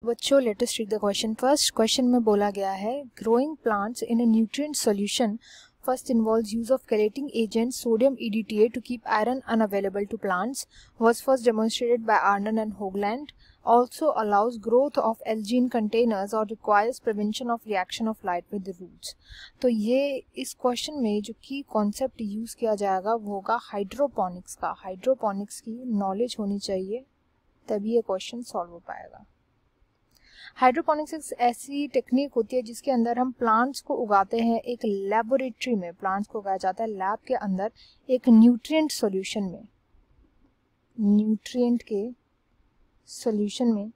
बच्चों let us read the question first. Question में बोला गया है growing plants in a nutrient solution first involves use of chelating agent sodium EDTA to keep iron unavailable to plants, was first demonstrated by Arnon and Hoagland, also allows growth of algae in containers or requires prevention of reaction of light with the roots। तो ये इस question में जो की concept use किया जाएगा वो होगा हाइड्रोपोनिक्स का। हाइड्रोपोनिक्स की नॉलेज होनी चाहिए तभी ये क्वेश्चन सॉल्व हो पाएगा। हाइड्रोपोनिक्स एक ऐसी टेक्निक होती है जिसके अंदर हम प्लांट्स को उगाते हैं एक लेबोरेटरी में। प्लांट्स को उगाया जाता है लैब के अंदर एक न्यूट्रिएंट सॉल्यूशन में, न्यूट्रिएंट के सॉल्यूशन में।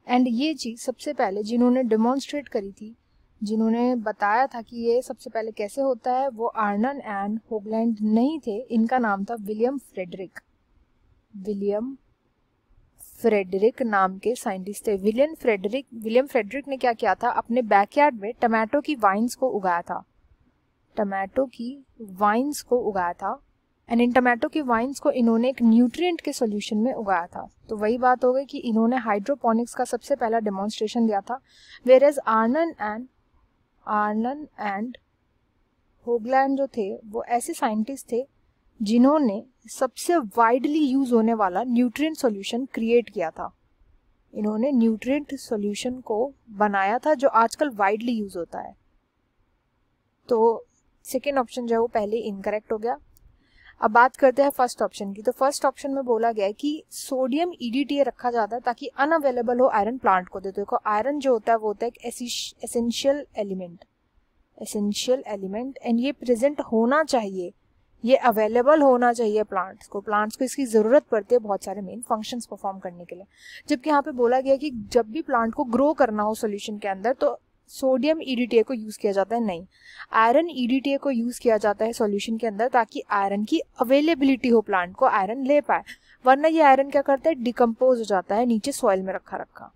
एंड ये चीज सबसे पहले जिन्होंने डेमोन्स्ट्रेट करी थी, जिन्होंने बताया था कि ये सबसे पहले कैसे होता है, वो आर्नन एंड होगलैंड नहीं थे, इनका नाम था विलियम फ्रेडरिक। विलियम फ्रेडरिक नाम के साइंटिस्ट थे। विलियम फ्रेडरिक ने क्या किया था, अपने बैकयार्ड में टमाटो की वाइन्स को उगाया था। टमाटो की वाइन्स को उगाया था एंड इन टमाटो की वाइन्स को इन्होंने एक न्यूट्रिएंट के सॉल्यूशन में उगाया था। तो वही बात हो गई कि इन्होंने हाइड्रोपोनिक्स का सबसे पहला डेमोन्स्ट्रेशन दिया था। वेयर एज आर्नन एंड होगलैंड जो थे वो ऐसे साइंटिस्ट थे जिन्होंने सबसे वाइडली यूज होने वाला न्यूट्रिएंट सॉल्यूशन क्रिएट किया था। इन्होंने न्यूट्रिएंट सॉल्यूशन को बनाया था जो आजकल वाइडली यूज होता है। तो सेकेंड ऑप्शन जो है वो पहले इनकरेक्ट हो गया। अब बात करते हैं फर्स्ट ऑप्शन की। तो फर्स्ट ऑप्शन में बोला गया है कि सोडियम EDTA रखा जाता है ताकि अनअवेलेबल हो आयरन प्लांट को। देखो आयरन जो होता है वो होता है एक एसेंशियल एलिमेंट एंड ये प्रेजेंट होना चाहिए, ये अवेलेबल होना चाहिए प्लांट्स को इसकी ज़रूरत पड़ती है बहुत सारे मेन फंक्शंस परफॉर्म करने के लिए। जबकि यहाँ पे बोला गया कि जब भी प्लांट को ग्रो करना हो सॉल्यूशन के अंदर तो सोडियम EDTA को यूज़ किया जाता है, नहीं आयरन EDTA को यूज़ किया जाता है सॉल्यूशन के अंदर ताकि आयरन की अवेलेबिलिटी हो, प्लांट को आयरन ले पाए। वरना ये आयरन क्या करता है, डिकम्पोज हो जाता है, नीचे सॉइल में रखा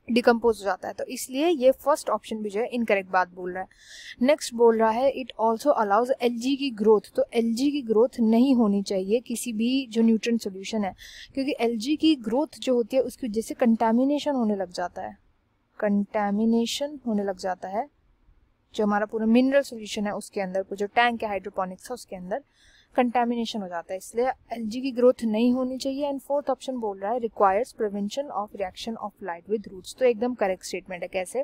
डिकम्पोज हो जाता है। तो इसलिए ये फर्स्ट ऑप्शन भी जो है इनकरेक्ट बात बोल रहा है। नेक्स्ट बोल रहा है इट ऑल्सो अलाउज एलजी की ग्रोथ। तो एलजी की ग्रोथ नहीं होनी चाहिए किसी भी जो न्यूट्रिएंट सॉल्यूशन है, क्योंकि एलजी की ग्रोथ जो होती है उसकी वजह से कंटामिनेशन होने लग जाता है। जो हमारा पूरा मिनरल सॉल्यूशन है उसके अंदर, जो टैंक है हाइड्रोपोनिक्स है उसके अंदर कंटामिनेशन हो जाता है, इसलिए एलजी की ग्रोथ नहीं होनी चाहिए। एंड फोर्थ ऑप्शन बोल रहा है requires prevention of reaction of light with roots. तो एकदम करेक्ट स्टेटमेंट है। कैसे,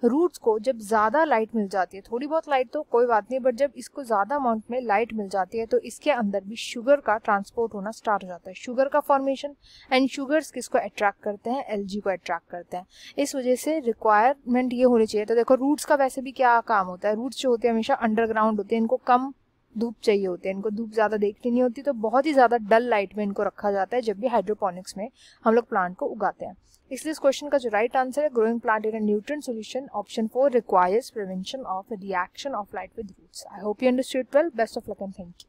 रूट्स को जब ज्यादा लाइट मिल जाती है, थोड़ी बहुत लाइट तो कोई बात नहीं, बट जब इसको ज्यादा अमाउंट में लाइट मिल जाती है तो इसके अंदर भी शुगर का ट्रांसपोर्ट होना स्टार्ट हो जाता है, शुगर का फॉर्मेशन। एंड शुगर्स किसको अट्रैक्ट करते हैं, एलजी को अट्रैक्ट करते हैं। इस वजह से रिक्वायरमेंट ये होनी चाहिए। तो देखो रूट्स का वैसे भी क्या काम होता है, रूट्स जो होते हैं हमेशा अंडरग्राउंड होते हैं, इनको कम धूप चाहिए होती है, इनको धूप ज़्यादा देखनी नहीं होती, तो बहुत ही ज़्यादा डल लाइट में इनको रखा जाता है जब भी हाइड्रोपोनिक्स में हम लोग प्लांट को उगाते हैं। इसलिए इस क्वेश्चन का जो राइट आंसर है growing plant in a nutrient solution, option 4 requires prevention of reaction of light with roots. I hope you understood well. Best of luck and thank you.